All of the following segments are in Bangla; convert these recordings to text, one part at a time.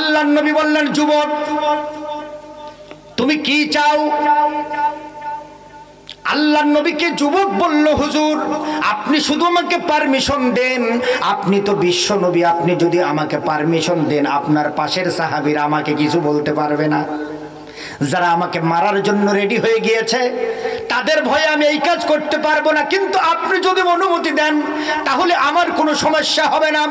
আল্লাহর নবী বললেন, যুবক তুমি কি চাও? আল্লাহর নবীকে যুবক বলল, হুজুর আপনি শুধু আমাকে পারমিশন দেন, আপনি তো বিশ্ব নবী, আপনি যদি আমাকে পারমিশন দেন আপনার পাশের সাহাবীরা আমাকে কিছু বলতে পারবে না। যারা আমাকে মারার জন্য রেডি হয়ে গিয়েছে তাদের ভয়ে আমি এই কাজ করতে পারবো না, কিন্তু আপনি যদি অনুমতি দেন তাহলে আমার কোনো সমস্যা হবে না।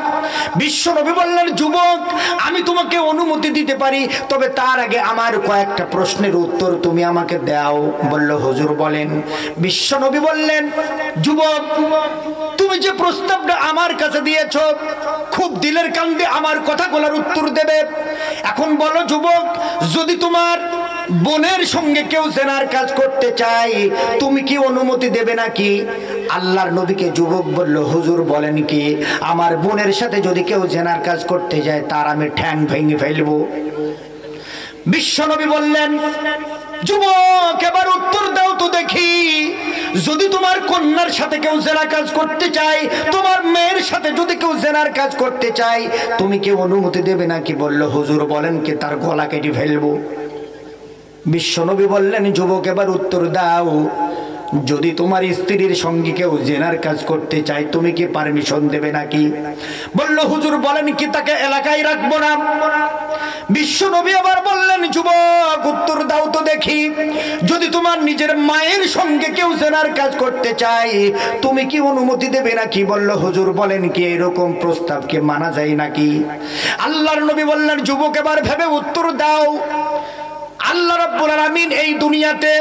বিশ্ব নবী বললেন, যুবক আমি তোমাকে অনুমতি দিতে পারি, তবে তার আগে আমার কয়েকটা প্রশ্নের উত্তর তুমি আমাকে দাও। বলল, হুজুর বলেন। বিশ্ব নবী বললেন, যুবক তুমি যে প্রস্তাবটা আমার কাছে দিয়েছো খুব দিলের কান্দে আমার কথাগুলোর উত্তর দেবে। এখন বলো যুবক, যদি তোমার বোনের সঙ্গে কেউ জেনার কাজ করতে চায় তুমি কি অনুমতি দেবে নাকি? আল্লাহর নবীকে যুবক বলল, হুজুর বলেন কি? আমার বোনের সাথে যদি কেউ জেনার কাজ করতে যায় তার আমি ঠ্যাং ভেঙে ফেলবো। বিশ্ব নবী বললেন, যুবক এবার উত্তর দাও তো দেখি, যদি তোমার কন্যার সাথে কেউ জেনার কাজ করতে চায়, তোমার মেয়ের সাথে যদি কেউ জেনার কাজ করতে চায় তুমি কি অনুমতি দেবে নাকি? বলল, হুজুর বলেন কি, তার গলা কেটে ফেলবো। বিশ্বনবী বললেন, যুবক এবার উত্তর দাও, যদি তোমার স্ত্রীর সঙ্গে কেউ জেনার কাজ করতে চায় তুমি কি পারমিশন দেবে নাকি? বলল, হুজুর বলেন কি, তাকে এলাকায় রাখবো না। বিশ্বনবী আবার বললেন, যুবক উত্তর দাও তো দেখি, যদি তোমার নিজের মায়ের সঙ্গে কেউ জেনার কাজ করতে চায় তুমি কি অনুমতি দেবে নাকি? বলল, হুজুর বলেন কি, এরকম প্রস্তাবকে মানা যায় নাকি? আল্লাহর নবী বললেন, যুবক এবার ভেবে উত্তর দাও। আল্লাহ রাব্বুল আলামিন এই দুনিয়াতে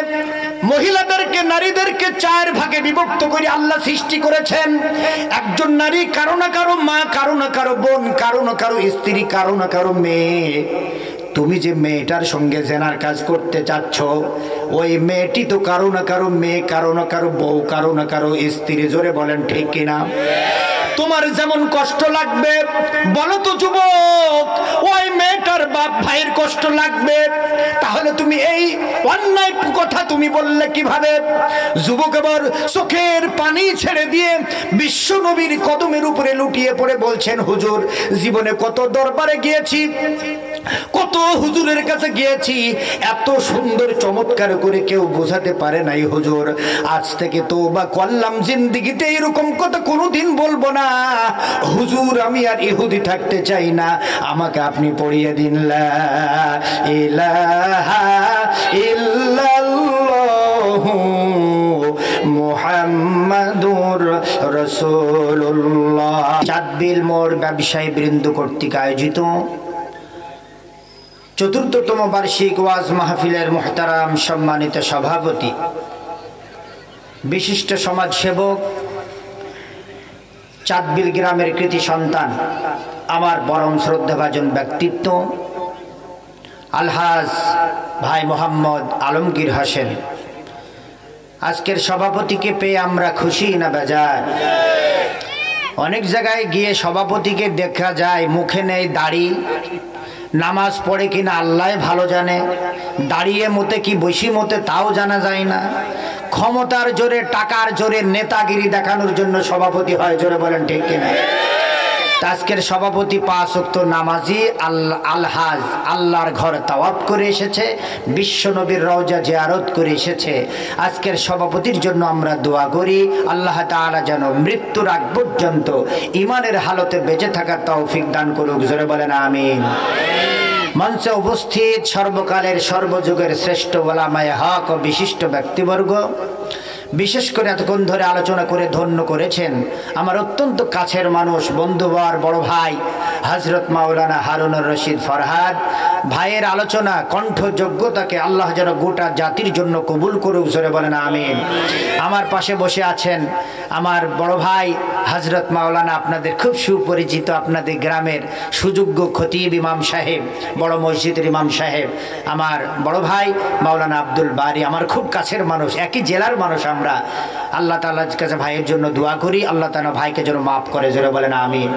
মহিলাদেরকে, নারীদেরকে চার ভাগে বিভক্ত করে আল্লাহ সৃষ্টি করেছেন। একজন নারী কারো না কারো মা, কারো না কারো বোন, কারো না কারো স্ত্রী, কারো না কারো মেয়ে। তুমি যে মেয়েটার সঙ্গে জেনার কাজ করতে চাচ্ছ ওই মেয়েটি তো কারো না কারো মেয়ে, কারো না কারো বউ, কারো না কারো স্ত্রী। জোরে বলেন ঠিক কিনা? তোমার যেমন কষ্ট লাগবে বলো তো যুবক, ওই মেয়েটার বাপ ভাইয়ের কষ্ট লাগবে, তাহলে তুমি এই অন্যায় কথা তুমি বললে কিভাবে? যুবক এবার চোখের পানি ছেড়ে দিয়ে বিশ্ব নবীর কদমের উপরে লুটিয়ে পড়ে বলছেন, হুজুর জীবনে কত দরবারে গিয়েছি, কত হুজুরের কাছে গিয়েছি, এত সুন্দর চমৎকার করে কেউ বোঝাতে পারে নাই হুজুর। আজ থেকে তওবা করলাম, জিন্দেগিতে এরকম কথা কোনোদিন বলবো না হুজুর। আমি আর ইহুদি থাকতে চাই না, আমাকে আপনি পড়িয়ে দিন লা ইলাহা ইল্লাল্লাহু মুহাম্মাদুর রাসূলুল্লাহ। চাঁদবিল মোড় ব্যবসায়ী বৃন্দ কর্তৃক আয়োজিত চতুর্থতম বার্ষিক ওয়াজ মাহফিলের মুহতারাম সম্মানিত সভাপতি, বিশিষ্ট সমাজসেবক, চাঁদবিল গ্রামের কৃতি সন্তান, আমার পরম শ্রদ্ধাভাজন ব্যক্তিত্ব আলহাজ ভাই মোহাম্মদ আলমগীর হোসেন। আজকের সভাপতিকে পেয়ে আমরা খুশি না বেজার? অনেক জায়গায় গিয়ে সভাপতিকে দেখা যায় মুখে নেই দাড়ি, নামাজ পড়ে কিনা আল্লাহ ভালো জানে, দাঁড়িয়ে মতে কি বসি মতে তাও জানা যায় না। ক্ষমতার জোরে, টাকার জোরে নেতাগিরি দেখানোর জন্য সভাপতি হয়। জোরে বলেন ঠিক কিনা? আজকের সভাপতি 5 ওয়াক্ত নামাজি, আলহাজ আল্লাহর ঘর তাওয়াফ করে এসেছে, বিশ্ব নবীর রওজা জিয়ারত করে এসেছে। আজকের সভাপতির জন্য আমরা দোয়া করি আল্লাহ তাআলা যেন মৃত্যুর আগ পর্যন্ত ঈমানের হালতে বেঁচে থাকার তৌফিক দান করুক। জোরে বলেন আমিন। মঞ্চে উপস্থিত সর্বকালের সর্বযুগের শ্রেষ্ঠ ওলামায়ে হক ও বিশিষ্ট ব্যক্তিবর্গ, বিশেষ করে এতক্ষণ ধরে আলোচনা করে ধন্য করেছেন আমার অত্যন্ত কাছের মানুষ, বন্ধুবর, বড় ভাই হযরত মাওলানা হারুনুর রশিদ ফরহাদ ভাইয়ের আলোচনা, কণ্ঠ যোগ্যতাকে আল্লাহ যেন গোটা জাতির জন্য কবুল করুক। জোরে বলেন আমিন। আমার পাশে বসে আছেন আমার বড় ভাই হযরত মাওলানা, আপনাদের খুব সুপরিচিত, আপনাদের গ্রামের সুযোগ্য খতিব ইমাম সাহেব, বড় মসজিদের ইমাম সাহেব, আমার বড় ভাই মাওলানা আব্দুল বারী, আমার খুব কাছের মানুষ, একই জেলার মানুষ আমরা আল্লাহ তাআলার কাছে ভাইয়ের জন্য দোয়া করি, আল্লাহ তাআলা ভাইকে যেন মাফ করে, জোরে বলেন আমিন।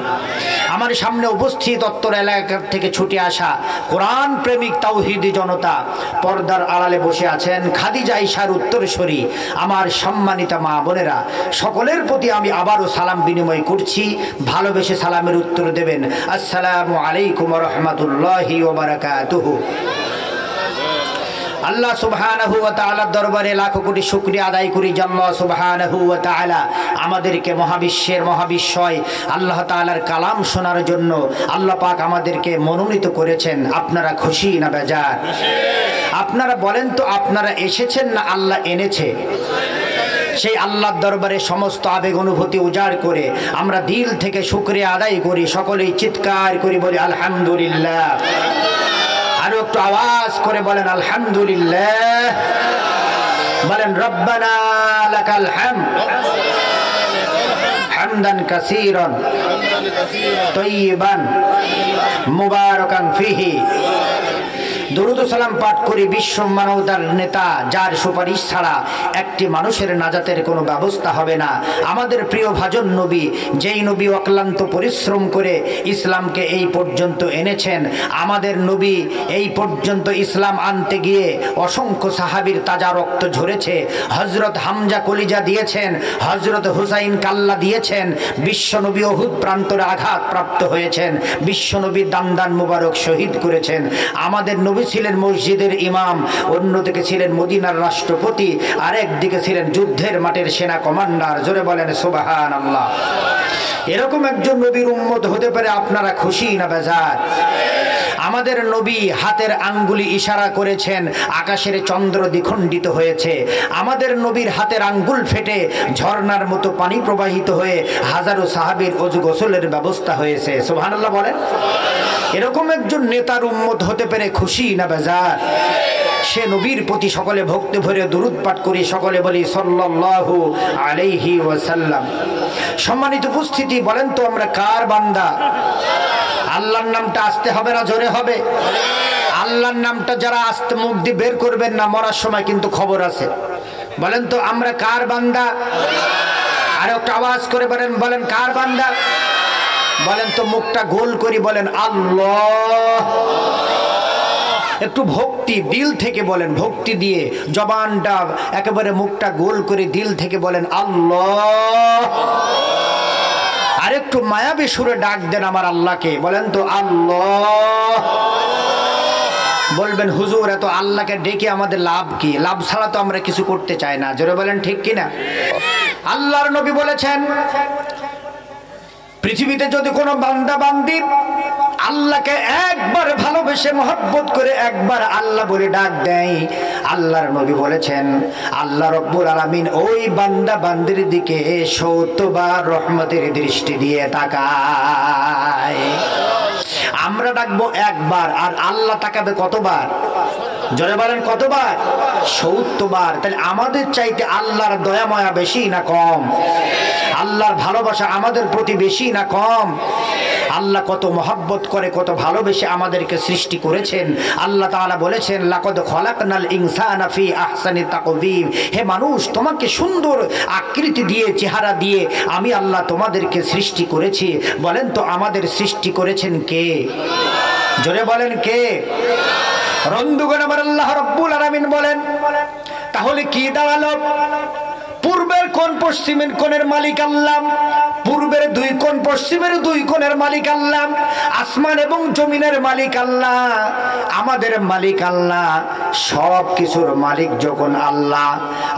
আমার সামনে উপস্থিত উত্তর এলাকা থেকে ছুটে আসা কোরআন প্রেমিক তাওহীদি জনতা, পর্দার আড়ালে বসে আছেন খাদিজা আয়েশার উত্তরসূরি আমার সম্মানিত মা বোনেরা, সকলের প্রতি আমি আবারও সালাম বিনিময় করছি। ভালোবেসে সালামের উত্তর দেবেন, আসসালামু আলাইকুম ওয়া রাহমাতুল্লাহি ওয়া বারাকাতুহু। আল্লাহ সুবহানাহু ওয়া তাআলার দরবারে লাখো কোটি শুকরিয়া আদায় করি যে আল্লাহ সুবহানাহু ওয়া তাআলা আমাদেরকে মহাবিশ্বের মহাবিশ্বয় আল্লাহ তাআলার কালাম শোনার জন্য আল্লাহ পাক আমাদেরকে মনোনীত করেছেন। আপনারা খুশি না বেজার? আপনারা বলেন তো, আপনারা এসেছেন না আল্লাহ এনেছে? সেই আল্লাহর দরবারে সমস্ত আবেগ অনুভূতি উজাড় করে আমরা দিল থেকে শুকরিয়া আদায় করি, সকলেই চিৎকার করি বলি আলহামদুলিল্লাহ। আরো একটু আওয়াজ করে বলেন আলহামদুলিল্লাহ, বলেন রব্বানা লাকাল হামদ হামদান কাসীরান তাইয়িবান মুবারাকান ফিহি। দরুদ ও সালাম পাঠ করি বিশ্ব মানবতার নেতা, যার সুপারিশ ছাড়া একটি মানুষের নাজাতের কোনো ব্যবস্থা হবে না, আমাদের প্রিয় ভাজন নবী, যেই নবী অক্লান্ত পরিশ্রম করে ইসলামকে এই পর্যন্ত এনেছেন। আমাদের নবী এই পর্যন্ত ইসলাম আনতে গিয়ে অসংখ্য সাহাবীর তাজা রক্ত ঝরেছে। হযরত হামজা কলিজা দিয়েছেন, হযরত হুসাইন কাল্লা দিয়েছেন, বিশ্বনবী উহুদ প্রান্তরে আঘাত প্রাপ্ত হয়েছেন, বিশ্বনবী দান মুবারক শহীদ করেছেন। আমাদের নবী ছিলেন মসজিদের ইমাম, অন্যদিকে ছিলেন মদিনার রাষ্ট্রপতি, আরেকদিকে ছিলেন যুদ্ধের মাঠের সেনা কমান্ডার। জোরে বলেন সুবহানাল্লাহ। এরকম একজন নবীর উম্মত হতে পারে আপনারা খুশি না বেজার? আমাদের নবী হাতের আঙ্গুলি ইশারা করেছেন, আকাশের চন্দ্র দ্বিখণ্ডিত হয়েছে। আমাদের নবীর হাতের আঙ্গুল ফেটে ঝর্ণার মতো পানি প্রবাহিত হয়ে হাজারো সাহাবীর ওযু গোসলের ব্যবস্থা হয়েছে। সুবহানাল্লাহ বলেন। এরকম একজন নেতার উম্মত হতে পেরে খুশি না বেজার? সে নবীর প্রতি সকলে ভক্তি ভরে দুরূদ পাঠ করি, সকলে বলি সাল্লাল্লাহু আলাইহি ওয়াসাল্লাম। সম্মানিত উপস্থিতি, বলেন তো আমরা কার বান্দা? আল্লাহর নামটা আসতে হবে না জোরে হবে? আল্লাহর নামটা যারা আস্তে মুখ দিয়ে বের করবেন না, মরার সময় কিন্তু খবর আছে। বলেন তো আমরা কার বান্দা? আর একটা আওয়াজ করে বলেন, বলেন কার বান্দা? বলেন তো মুখটা গোল করি বলেন আল্লাহ। একটু ভক্তি দিল থেকে বলেন, ভক্তি দিয়ে জবানটা একেবারে মুখটা গোল করে দিল থেকে বলেন আল্লাহ। আর একটু মায়াবী সুরে ডাক দেন আমার আল্লাহকে, বলেন তো আল্লাহ। বলবেন হুজুর এত আল্লাহকে ডেকে আমাদের লাভ কি? লাভ ছাড়া তো আমরা কিছু করতে চাই না, জোরে বলেন ঠিক কিনা? আল্লাহর নবী বলেছেন, পৃথিবীতে যদি কোনো বান্দা বান্দি আল্লাহকে একবার ভালোবেসে মহব্বত করে একবার আল্লাহ বলে ডাক দেয়, আল্লাহর নবী বলেছেন আল্লাহ রব্বুল আলামিন ওই বান্দা বান্দির দিকে ৭০ বার রহমতের দৃষ্টি দিয়ে তাকায়। আমরা ডাকবো একবার, আর আল্লাহ তাকাবে কতবার? জোরে বলেন কতবার? ৭০ বার। তাহলে আমাদের চাইতে আল্লাহর দয়া মায়া বেশি না কম? আল্লাহর ভালোবাসা আমাদের প্রতি বেশি না কম? আল্লাহ কত মহব্বত করে, কত ভালোবেসে আমাদেরকে সৃষ্টি করেছেন। আল্লাহ তাআলা বলেছেন লাকাদ খলাকনাল ইনসানা ফি আহসানি তাকওয়িম। হে মানুষ, তোমাকে সুন্দর আকৃতি দিয়ে, চেহারা দিয়ে আমি আল্লাহ তোমাদেরকে সৃষ্টি করেছি। বলেন তো আমাদের সৃষ্টি করেছেন কে? জোরে বলেন কে? বন্ধুগণ আমার, আল্লাহ রাব্বুল আলামিন বলেন তাহলে কি দাঁড়ালো? পূর্বের কোণ পশ্চিমের কোণের মালিক আল্লাহ, পূর্বের 2 কোণ পশ্চিমের 2 কোণের মালিক আল্লাহ, আসমান এবং জমিনের মালিক আল্লাহ, আমাদের মালিক আল্লাহ, সব কিছুর মালিক যখন আল্লাহ,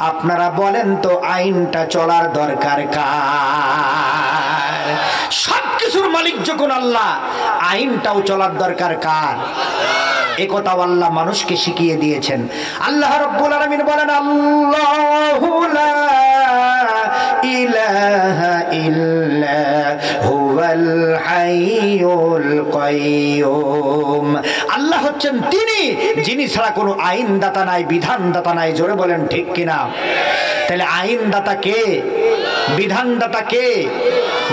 আপনারা বলেন তো আইনটা চলার দরকার কার? সব কিছুর মালিক যখন আল্লাহ, আইনটাও চলার দরকার কার? একথা আল্লাহ মানুষকে শিখিয়ে দিয়েছেন। আল্লাহ রাব্বুল আলামিন বলেন আল্লাহু লা ইলাহা ইল্লা হুয়াল হাইয়ুল কাইয়্যুম। আল্লাহ হচ্ছেন তিনি যিনি ছাড়া কোনো আইনদাতা নাই, বিধানদাতা নাই। জোরে বলেন ঠিক কিনা? তাহলে আইনদাতা কে? বিধানদাতা কে?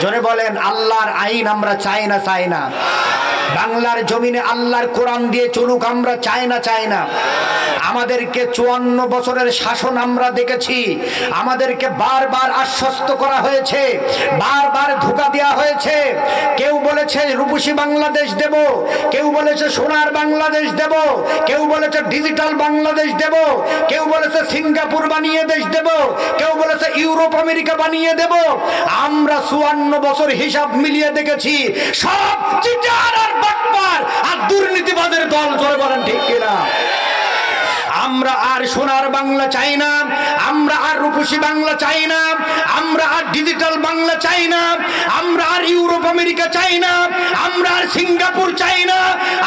জোরে বলেন। আল্লাহর আইন আমরা চাই না? চাই না? বাংলার জমিনে আল্লাহর কোরআন দিয়ে চলুক আমরা চাই না। আমাদেরকে 54 বছরের শাসন আমরা দেখেছি, আমাদেরকে বারবার আশ্বস্ত করা হয়েছে, বারবার ধোঁকা দেওয়া হয়েছে। কেউ বলেছে রূপসী বাংলাদেশ দেব, কেউ বলেছে সোনার বাংলাদেশ দেব, কেউ বলেছে ডিজিটাল বাংলাদেশ দেব, কেউ বলেছে সিঙ্গাপুর বানিয়ে দেশ দেব, কেউ বলেছে ইউরোপ আমেরিকা বানিয়ে দেব। আমরা 54 বছর হিসাব মিলিয়ে দেখেছি সব চিটার আর বাটপার আর দুর্নীতিবাদের দল। জোরে বলেন ঠিক কিনা? আমরা আর সোনার বাংলা চাই না, আমরা আর রূপসী বাংলা চাই না, আমরা আর ডিজিটাল বাংলা চাই না, আমরা আর ইউরোপ আমেরিকা চাই না, আমরা আর সিঙ্গাপুর চাই না।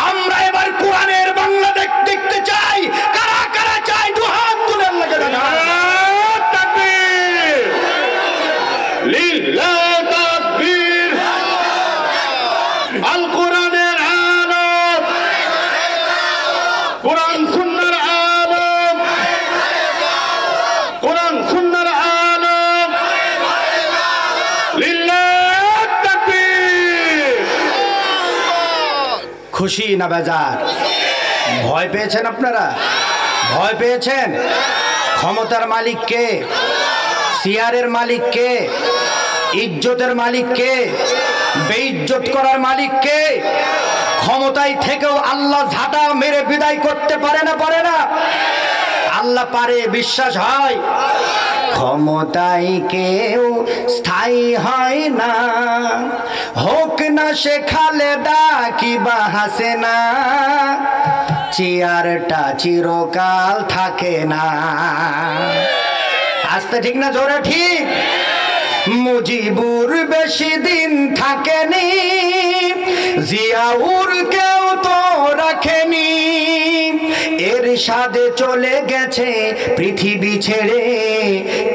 আমরা এবার কোরআনের বাংলা দেখতে চাই। কারা কারা চাই দু হাত তুলে আল্লাহকে দেখান। তাকবীর, লিল্লাহ তাকবীর। আল কোরআনের আলো, কোরআন সুন্নাহর আলো, কোরআন সুন্নাহর আলো, লিল্লাহ তাকবীর। খুশি না বেজার? ভয় পেয়েছেন আপনারা? ভয় পেয়েছেন? ক্ষমতার মালিক কে? চেয়ারের মালিক কে? ইজ্জতের মালিক কে? বেইজ্জত করার মালিক কে? ক্ষমতায় থেকেও আল্লাহ ঝাঁটা মেরে বিদায় করতে পারে না? আল্লাহ পারে, বিশ্বাস হয়। ক্ষমতায় কেউ স্থায়ী হয় না, হোক না সে খালেদা কিবা হাসিনা, চেয়ারটা চিরকাল থাকে না। আস্তে ঠিক না জোরে ঠিক? মুজিবুর বেশি দিন থাকেনি, জিয়াউর কেউ তো রাখেনি, এরশাদে চলে গেছে পৃথিবী ছেড়ে,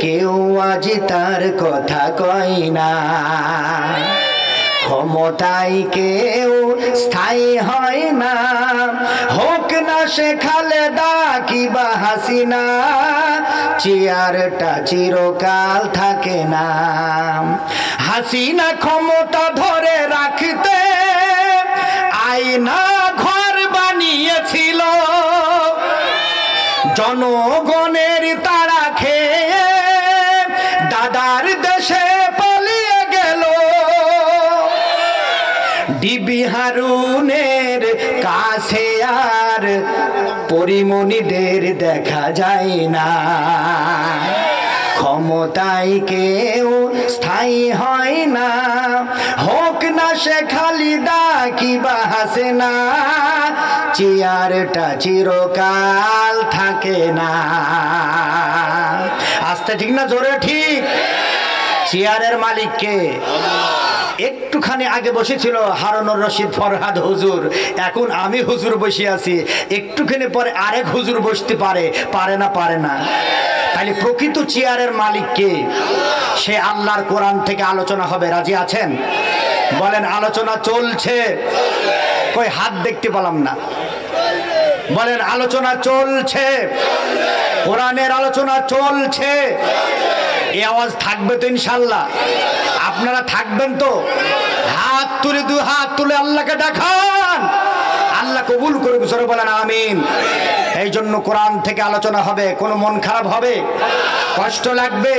কেউ আজ তার কথা কয় না। ক্ষমতায় কেউ স্থায়ী হয় না, হোক না সে খালেদা কিবা হাসিনা, চেয়ারটা চিরকাল থাকে না। হাসিনা ক্ষমতা ধরে রাখতে আয়না ঘর বানিয়েছিল, জনগণের তাড়া খেয়ে দাদার দেশে পালিয়ে গেল। ডিবি হারুনের কাছে আর পরিমণিদের দেখা যায় না। ক্ষমতায় কেউ স্থায়ী হয় না, হোক না সে খালিদা কিবা হাসিনা, চেয়ারটা চিরকাল থাকে না। আস্তে ঠিক না জোরে ঠিক? চেয়ারের মালিক কে? একটুখানি আগে বসেছিল হারুনুর রশিদ ফরহাদ হুজুর, এখন আমি হুজুর বসে আছি, একটুখানি পরে আরেক হুজুর বসতে পারে না? তাহলে প্রকৃত চেয়ারের মালিক কে? সে আল্লাহর কোরআন থেকে আলোচনা হবে। রাজি আছেন? বলেন আলোচনা চলছে। কই হাত দেখতে পেলাম না। বলেন আলোচনা চলছে, কোরআনের আলোচনা চলছে। এই আওয়াজ থাকবে তো ইনশাল্লাহ? আপনারা থাকবেন তো? হাত তুলে, দু হাত তুলে আল্লাহকে দেখান, আল্লাহ কবুল করুক। জোরে বলেন আমিন। এই জন্য কোরআন থেকে আলোচনা হবে। কোনো মন খারাপ হবে, কষ্ট লাগবে।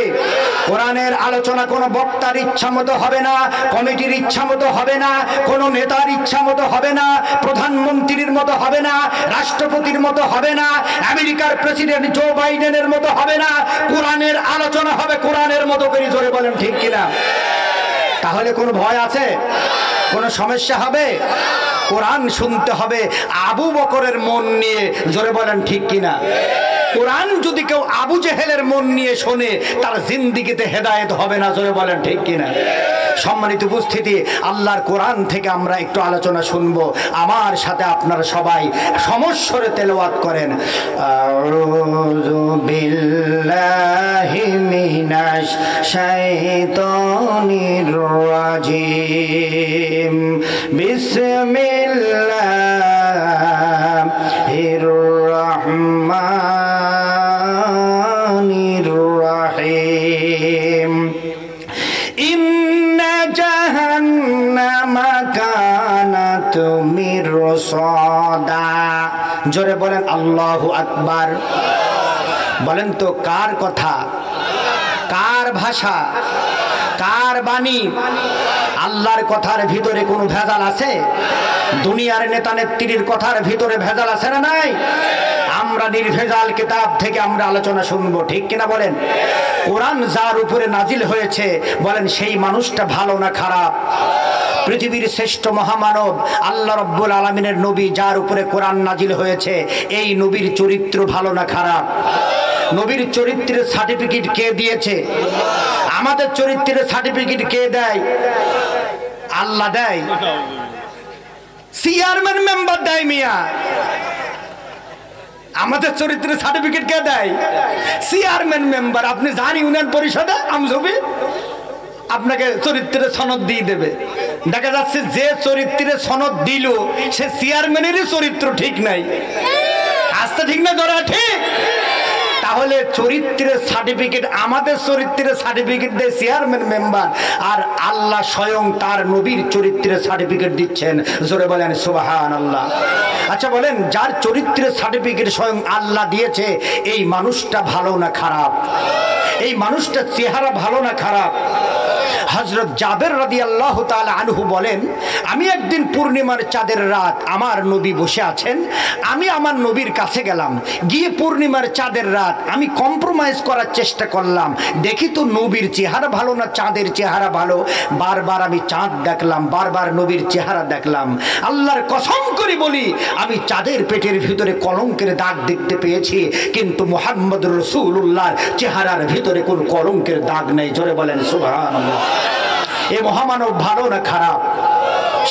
কোরআনের আলোচনা কোনো বক্তার ইচ্ছা মতো হবে না, কমিটির ইচ্ছা মতো হবে না, কোনো নেতার ইচ্ছা মতো হবে না, প্রধানমন্ত্রীর মতো হবে না, রাষ্ট্রপতির মতো হবে না, আমেরিকার প্রেসিডেন্ট জো বাইডেনের মতো হবে না। কোরআনের আলোচনা হবে কোরআনের মতো করে। জোরে বলেন ঠিক কিনা? তাহলে কোনো ভয় আছে? কোনো সমস্যা হবে? কোরআন শুনতে হবে আবু বকরের মন নিয়ে। জোরে বলেন ঠিক কিনা? কোরআন যদি কেউ আবু জেহেলের মন নিয়ে শোনে, তার জিন্দিগিতে হেদায়েত হবে না। জোরে বলেন ঠিক কিনা? সম্মানিত উপস্থিতি, আল্লাহর কোরআন থেকে আমরা একটু আলোচনা শুনবো। আমার সাথে আপনারা সবাই সমস্বরে তেলাওয়াত করেন। আউযু বিল্লাহি মিনাশ শাইতানির রাজিম। বিসমিল্লাহির রাহমানির রাহিম। ইন্না জাহান্নামা কানাত মারদা। জোরে বলেন আল্লাহু আকবার। বলেন তো কার কথা, কার ভাষা, কার বাণী? আল্লাহর কথার ভিতরে কোনো ভেজাল আছে? দুনিয়ার নেতা নেত্রীর কথার ভিতরে ভেজাল আছে না নাই? আমরা নির্ভেজাল কিতাব থেকে আমরা আলোচনা শুনবো, ঠিক কিনা বলেন? কোরআন যার উপরে নাজিল হয়েছে বলেন সেই মানুষটা ভালো না খারাপ? পৃথিবীর শ্রেষ্ঠ মহামানব আল্লাহ রাব্বুল আলামিনের নবী যার উপরে কোরআন নাজিল হয়েছে, এই নবীর চরিত্র ভালো না খারাপ? নবীর চরিত্রের সার্টিফিকেট কে দিয়েছে? আমাদের চরিত্রের সার্টিফিকেট কে দেয়? আল্লাহ দেয়, চেয়ারম্যান মেম্বার দেয়। মিয়া, আমাদের চরিত্রের সার্টিফিকেট কে দেয়? Chairman member. আপনি যান ইউনিয়ন পরিষদে আমজবি, আপনাকে চরিত্রের সনদ দিয়ে দেবে। দেখা যাচ্ছে যে চরিত্রের সনদ দিল সে চেয়ারম্যানেরই চরিত্র ঠিক নাই। আসতে ঠিক না ধরা ঠিক? তাহলে চরিত্রের সার্টিফিকেট, আমাদের চরিত্রের সার্টিফিকেট দেয় চেয়ারম্যান মেম্বার, আর আল্লাহ স্বয়ং তার নবীর চরিত্রের সার্টিফিকেট দিচ্ছেন। জোরে বলেন সুবহানাল্লাহ। আচ্ছা বলেন, যার চরিত্রের সার্টিফিকেট স্বয়ং আল্লাহ দিয়েছে, এই মানুষটা ভালো না খারাপ? এই মানুষটা চেহারা ভালো না খারাপ? হযরত জাবের রাদিয়াল্লাহু তাআলা আনহু বলেন, আমি একদিন পূর্ণিমার চাঁদের রাত, আমার নবী বসে আছেন, আমি আমার নবীর কাছে গেলাম, গিয়ে পূর্ণিমার চাঁদের রাত আমি কম্প্রোমাইজ করার চেষ্টা করলাম, দেখি তো নবীর চেহারা ভালো না চাঁদের চেহারা ভালো। বারবার আমি চাঁদ দেখলাম, বারবার নবীর চেহারা দেখলাম। আল্লাহর কসম করে বলি, আমি চাঁদের পেটের ভিতরে কলঙ্কের দাগ দেখতে পেয়েছি, কিন্তু মুহাম্মদুর রাসূলুল্লাহর চেহারার ভিতরে কোনো কলঙ্কের দাগ নেই। জোরে বলেন সুবহানাল্লাহ। এ মহামানব ভালো না খারাপ?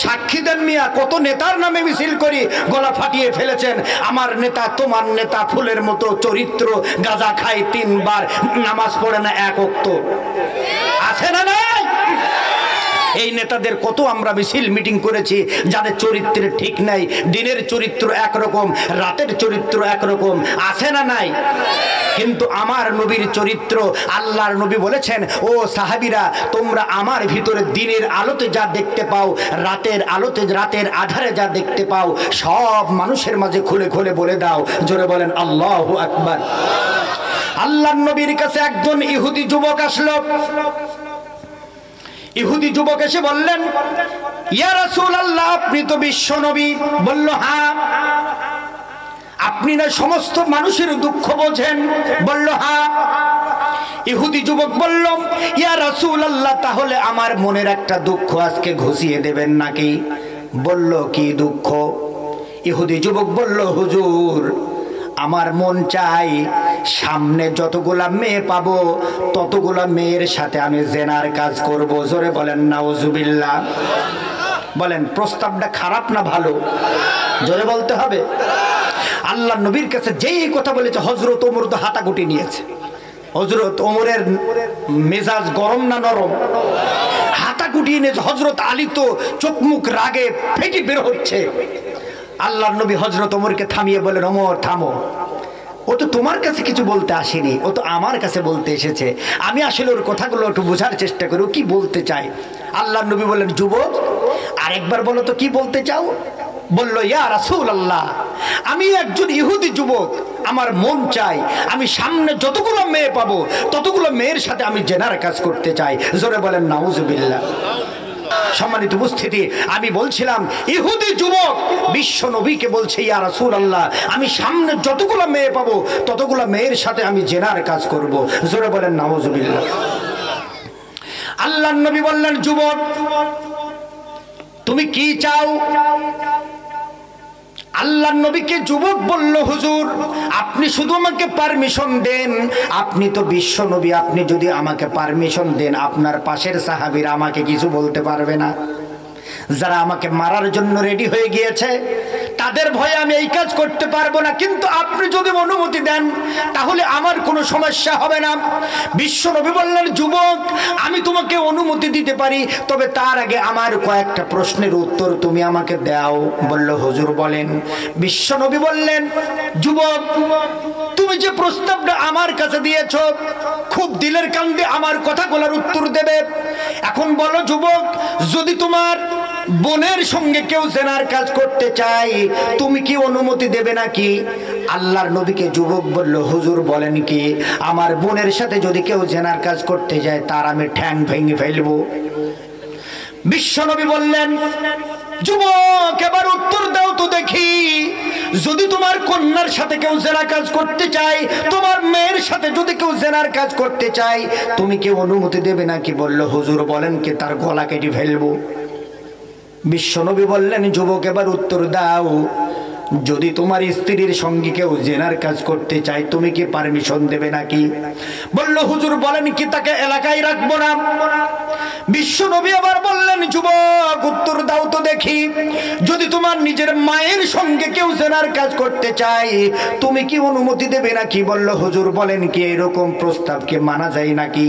সাক্ষী দেন মিয়া, কত নেতার নামে মিছিল করি গলা ফাটিয়ে ফেলেছেন। আমার নেতা তোমার নেতা ফুলের মতো চরিত্র, গাঁজা খায় 3 বার, নামাজ পড়ে না 1 ওয়াক্ত। আছে না নাই? এই নেতাদের কত আমরা মিছিল মিটিং করেছি যাদের চরিত্রের ঠিক নাই। দিনের চরিত্র একরকম, রাতের চরিত্র একরকম। আছে না নাই? কিন্তু আমার নবীর চরিত্র, আল্লাহর নবী বলেছেন, ও সাহাবীরা, তোমরা আমার ভিতরে দিনের আলোতে যা দেখতে পাও, রাতের আলোতে, রাতের আধারে যা দেখতে পাও, সব মানুষের মাঝে খুলে খুলে বলে দাও। জোরে বলেন আল্লাহু আকবার। আল্লাহর নবীর কাছে একজন ইহুদি যুবক আসলো। ইহুদি যুবক এসে বললেন, ইয়া রাসূলুল্লাহ, আপনি তো বিশ্ব নবী। বলল, হ্যাঁ। আপনি না সমস্ত মানুষের দুঃখ বোঝেন? বলল, হ্যাঁ। ইহুদি যুবক বলল, ইয়া রাসূলুল্লাহ, তাহলে আমার মনের একটা দুঃখ আজকে ঘুচিয়ে দেবেন নাকি? বলল, কি দুঃখ? ইহুদি যুবক বলল, হুজুর, আমার মন চাই সামনে যতগুলা মেয়ে পাবো ততগুলা মেয়ের সাথে আমি জেনার কাজ করব। জোরে বলেন নাউজুবিল্লাহ। বলেন প্রস্তাবটা খারাপ না ভালো? জোরে বলতে হবে। আল্লাহ নবীর কাছে যেই কথা বলেছে, হযরত ওমর তো হাতাগুটি নিয়েছে। হযরত ওমরের মেজাজ গরম না নরম? হাতাগুটি নিয়েছে। হযরত আলী তো চোখ মুখ রাগে ফেটে বের হচ্ছে। আল্লাহর নবী হযরত ওমরকে থামিয়ে বলেন, ওমর থামো, ও তো তোমার কাছে কিছু বলতে আসেনি, ও তো আমার কাছে বলতে এসেছে। আমি আসলে ওর কথাগুলো একটু বোঝার চেষ্টা করি, ও কি বলতে চায়। আল্লাহর নবী বললেন, যুবক, আরেকবার বলো তো কি বলতে চাও? বলল, ইয়া রাসূলুল্লাহ, আমি একজন ইহুদি যুবক, আমার মন চাই আমি সামনে যতগুলো মেয়ে পাবো ততগুলো মেয়ের সাথে আমি জেনার কাজ করতে চাই। জোরে বলেন নাউজুবিল্লাহ। সম্মানিত উপস্থিতি, আমি বলছিলাম ইহুদি যুবক বিশ্ব নবীকে বলছে, ইয়া রাসূলুল্লাহ, আমি সামনে যতগুলো মেয়ে পাবো ততগুলো মেয়ের সাথে আমি জেনার কাজ করব। জোরে বলেন নাউজুবিল্লাহ। আল্লাহর নবী বললেন, যুবক, তুমি কি চাও? আল্লাহর নবীকে যুবক বলল, হুজুর, আপনি শুধু আমাকে পারমিশন দেন, আপনি তো বিশ্ব নবী, আপনি যদি আমাকে পারমিশন দেন, আপনার পাশের সাহাবীরা আমাকে কিছু বলতে পারবে না। যারা আমাকে মারার জন্য রেডি হয়ে গিয়েছে তাদের ভয়ে আমি এই কাজ করতে পারবো না, কিন্তু আপনি যদি অনুমতি দেন তাহলে আমার কোনো সমস্যা হবে না। বিশ্ব নবী বললেন, যুবক, আমি তোমাকে অনুমতি দিতে পারি, তবে তার আগে আমার কয়েকটা প্রশ্নের উত্তর তুমি আমাকে দাও। বলল, হুজুর বলেন। বিশ্ব নবী বললেন, যুবক, তুমি যে প্রস্তাবটা আমার কাছে দিয়েছো খুব দিলের কান্দে আমার কথাগুলোর উত্তর দেবে। এখন বলো যুবক, যদি তোমার বোনের সঙ্গে কেউ জেনার কাজ করতে চায় তুমি কি অনুমতি দেবে নাকি? আল্লাহর নবীকে যুবক বলল, হুজুর বলেন কি, আমার বোনের সাথে যদি কেউ জেনার কাজ করতে যায় তার আমি ঠ্যাং ভেঙে ফেলবো। বিশ্বনবী বললেন, যুবক এবার উত্তর দাও তো দেখি, যদি তোমার কন্যার সাথে কেউ জেনা কাজ করতে চায়, তোমার মেয়ের সাথে যদি কেউ জেনার কাজ করতে চায়, তুমি কি অনুমতি দেবে নাকি? বলল, হুজুর বলেন কি, তার গলা কেটে ফেলবো। বিশ্বনবী বললেন, যুবক এবার উত্তর দাও, যদি তোমার স্ত্রীর সঙ্গে কেউ জেনার কাজ করতে চায় তুমি কি পারমিশন দেবে নাকি? বলল, হুজুর বলেন কি, তাকে এলাকায় রাখবো না। বিশ্বনবী আবার বললেন, যুবক উত্তর দাও তো দেখি, যদি তোমার নিজের মায়ের সঙ্গে কেউ জেনার কাজ করতে চায় তুমি কি অনুমতি দেবে নাকি? বলল, হুজুর বলেন কি, এরকম প্রস্তাবকে মানা যায় নাকি?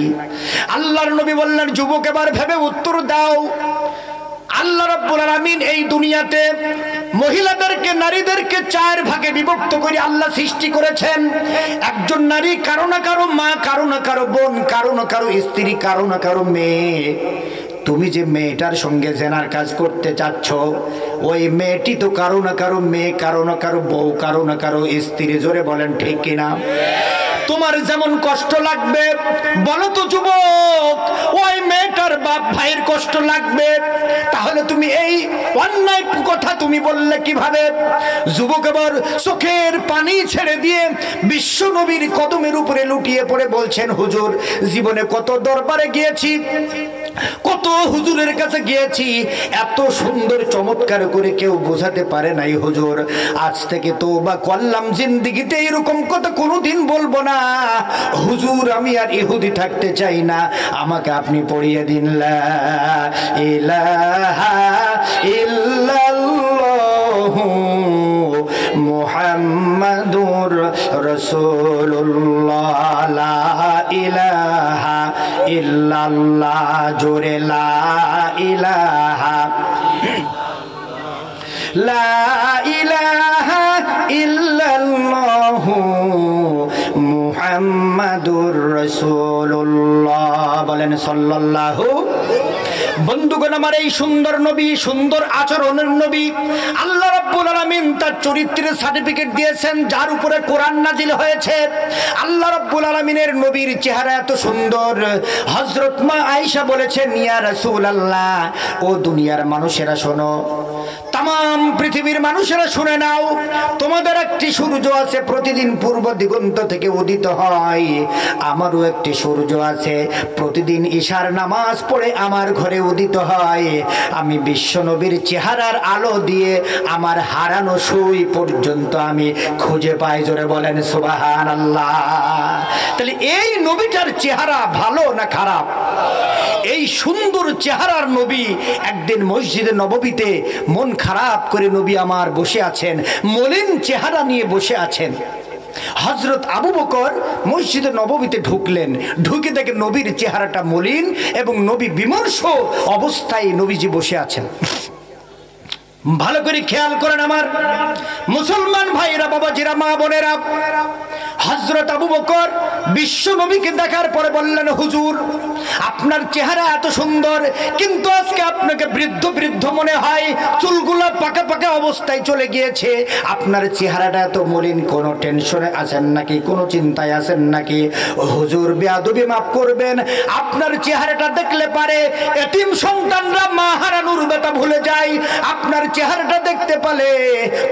আল্লাহর নবী বললেন, যুবক এবার ভেবে উত্তর দাও। আল্লাহ রাব্বুল আলামিন এই দুনিয়াতে মহিলাদেরকে, নারীদেরকে চার ভাগে বিভক্ত করে আল্লাহ সৃষ্টি করেছেন। একজন নারী কারো না কারো মা, কারো না কারো বোন, কারো না কারো স্ত্রী, কারো না কারো মেয়ে। তুমি যে মেয়েটার সঙ্গে জেনার কাজ করতে চাচ্ছ ওই মেয়েটি তো কারো না কারো মেয়ে, কারো না কারো বউ, কারো না কারো স্ত্রী। জোরে বলেন ঠিক কিনা? তোমার যেমন কষ্ট লাগবে বলো তো যুবক, ওই মেয়েটার বাপ ভাইয়ের কষ্ট লাগবে। তাহলে তুমি এই অন্যায় কথা তুমি বললে কিভাবে? যুবক এবার চোখের পানি ছেড়ে দিয়ে বিশ্ব নবীর কদমের উপরে লুটিয়ে পড়ে বলছেন, হুজুর জীবনে কত দরবারে গিয়েছি, কত হুজুরের কাছে গিয়েছি, এত সুন্দর চমৎকার করে কেউ বোঝাতে পারে নাই হুজুর। আজ থেকে তওবা করলাম, জিন্দেগিতে এরকম কথা কোনোদিন বলবো না হুজুর। আমি আর ইহুদি থাকতে চাই না, আমাকে আপনি পড়িয়ে দিন লা ইলাহা ইল্লাল্লাহু মুহাম্মাদুর রাসূলুল্লাহ, লা ইলাহা ইল্লাল্লাহ, জোরে লা ইলাহা, লা ইলাহা ইল্লাল্লাহু মুহাম্মাদুর রাসূলুল্লাহ। বলেন সাল্লাল্লাহু। বন্ধুগণ, আমার এই সুন্দর নবী, সুন্দর আচরণের নবী, আল্লাহ রাব্বুল আলামিন তার চরিত্রের সার্টিফিকেট দিয়েছেন, যার উপরে কোরআন নাজিল হয়েছে। আল্লাহ রাব্বুল আলামিনের নবীর চেহারা এত সুন্দর, হযরত মা আয়েশা বলেছেন, ইয়া রাসূলুল্লাহ, ও দুনিয়ার মানুষেরা শোনো, তাম পৃথিবীর মানুষেরা শুনে নাও, তোমাদের একটি সূর্য আছে প্রতিদিন পূর্ব দিগন্ত থেকে উদিত হয়, আমারও একটি সূর্য আছে প্রতিদিন ঈশার নামাজ পড়ে আমার ঘরে উদিত হয়। আমি বিশ্বনবীর চেহারার আলো দিয়ে আমার হারানো সুই পর্যন্ত আমি খুঁজে পাই। জোরে বলেন সুবহানাল্লাহ। তাহলে এই নবীটার চেহারা ভালো না খারাপ? এই সুন্দর চেহারার নবী একদিন মসজিদে নববীতে মন খারাপ করে নবী আমার বসে আছেন, মলিন চেহারা নিয়ে বসে আছেন। হযরত আবু বকর মসজিদে নববীতে ঢুকলেন, ঢুকে দেখে নবীর চেহারাটা মলিন এবং নবী বিমর্ষ অবস্থায় নবীজি বসে আছেন। ভালো করে খেয়াল করেন আমার মুসলমান ভাইরা, বাবাজিরা, মা বোনেরা, হযরত আবু বকর বিশ্ব নবীকে দেখার পরে বললেন, হুজুর আপনার চেহারা এত সুন্দর, কিন্তু আজকে আপনাকে বৃদ্ধ বৃদ্ধ মনে হয়, চুলগুলো পাকা পাকা অবস্থায় চলে গিয়েছে, আপনার চেহারাটা এত মলিন, কোনো টেনশনে আছেন নাকি, কোনো চিন্তায় আছেন নাকি? হুজুর বেয়াদবি মাফ করবেন, আপনার চেহারাটা দেখলে পারে এতিম সন্তানরা মা হারানোর ব্যথা ভুলে যায়, আপনার চেহারাটা দেখতে পালে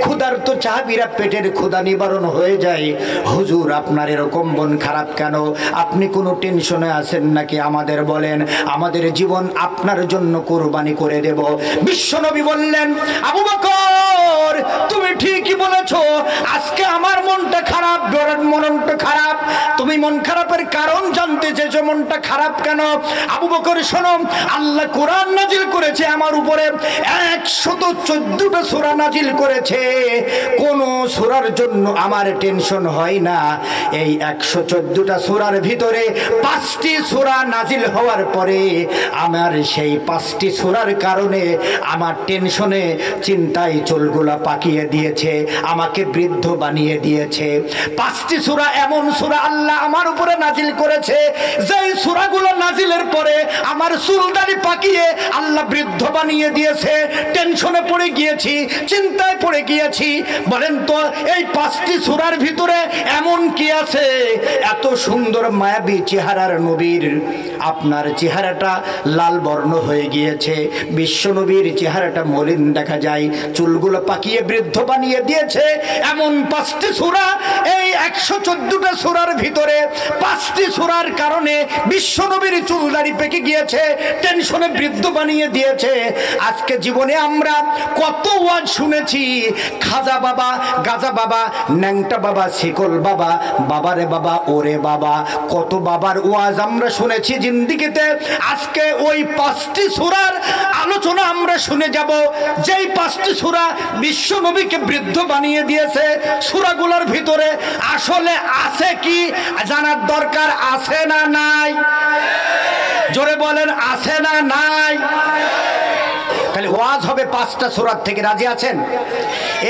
ক্ষুধার্ত চাহাবিরা পেটের ক্ষুধা নিবারণ হয়ে যায়। হুজুর আপনার এরকম মন খারাপ কেন? আপনি কোনো টেনশনে আছেন নাকি? আমাদের বলেন, আমাদের জীবন আপনার জন্য কোরবানি করে দেব। বিশ্বনবী বললেন, আবু বকর তুমি ঠিকই বলেছো, আজকে আমার মনটা খারাপ, মনটা খারাপ। তুমি মন খারাপের কারণ জানতে চেয়েছো, মনটা খারাপ কেন? আবু বকর শোনো, আল্লাহ কোরআন নাজিল করেছে আমার উপরে, 114টা সূরা নাজিল করেছে, কোন সূরার জন্য আমার টেনশন হয় না। এই 114টা সূরার ভিতরে 5টি সূরা নাজিল হওয়ার পরে আমার সেই 5টি সূরার কারণে আমার টেনশনে চিন্তায় চুলগুলা পাকিয়ে দিয়েছে, আমাকে বৃদ্ধ বানিয়ে দিয়েছে। 5টি সূরা এমন সূরা আল্লাহ আমার উপরে নাজিল করেছে, যেই সূরাগুলো নাজিলের পরে আমার চুলদাড়ি পাকিয়ে আল্লাহ বৃদ্ধ বানিয়ে দিয়েছে। টেনশনে পড়ে গিয়েছি, চিন্তায় পড়ে গিয়েছি। বলেন তো এই 5টি সূরার ভিতরে এমন কি আছে? এত সুন্দর মায়াবী চেহারার নবীর আপনার চেহারাটা লাল বর্ণ হয়ে গিয়েছে, বিশ্ব নবীর চেহারাটা মলিন দেখা যায়, চুলগুলো পাকিয়ে বৃদ্ধ বানিয়ে দিয়েছে। এমন 5টি সূরা, এই 114টা সূরার ভিতরে 5টি সূরার কারণে বিশ্ব নবীর চুলদাড়ি পেকে গিয়েছে, টেনশনে বৃদ্ধ বানিয়ে দিয়েছে। আজকে জীবনে আমরা কত ওয়াজ শুনেছি, খাজা বাবা, গাজা বাবা, ন্যাংটা বাবা, শিকল বাবা, বাবারে বাবা, ওরে বাবা, কত বাবার ওয়াজ আমরা শুনেছি জিন্দিগিতে। আজকে ওই 5টি সূরার আলোচনা আমরা শুনে যাব, যেই 5টি সূরা বিশ্ব নবীকে বৃদ্ধ বানিয়ে দিয়েছে। সূরাগুলোর ভিতরে আসলে আছে কি জানার দরকার, আছে না নাই? জোরে বলেন, আছে না নাই? তাহলে ওয়াজ হবে 5টা সূরা থেকে, রাজি আছেন?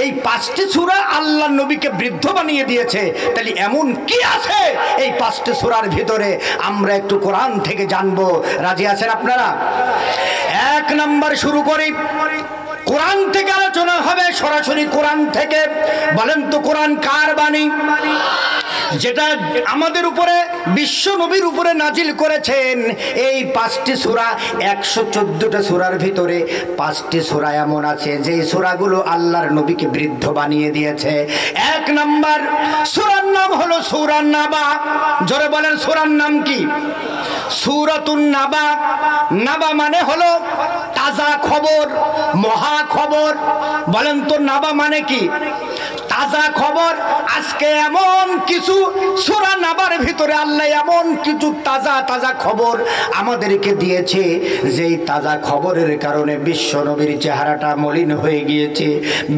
এই 5টি সূরা আল্লাহর নবীকে বৃদ্ধ বানিয়ে দিয়েছে। তাহলে এমন কি আছে এই 5টি সূরার ভিতরে? আমরা একটু কোরআন থেকে জানবো, রাজি আছেন আপনারা? 1 নাম্বার শুরু করি, কোরআন থেকে আলোচনা হবে, সরাসরি কোরআন থেকে। বলেন তো কোরআন কার বাণী? যেটা আমাদের উপরে বিশ্ব নবীর উপরে নাজিল করেছেন। এই 5টি সূরা, 114টা সূরার ভিতরে 5টি সূরা এমন আছে যে সূরাগুলো আল্লাহর নবীকে বৃদ্ধ বানিয়ে দিয়েছে। 1 নাম্বার সূরার নাম হলো সূরা নাবা। জোরে বলেন, সূরার নাম কি? সূরাতুন নাবা। নাবা মানে হলো তাজা খবর, মহা খবর। বলেন তো নাবা মানে কি? তাজা খবর। আজকে এমন কিছু সূরা নাবার ভিতরে আল্লাহ এমন কিছু তাজা তাজা খবর আমাদেরকে দিয়েছে, যেই তাজা খবরের কারণে বিশ্ব নবীর চেহারাটা মলিন হয়ে গিয়েছে,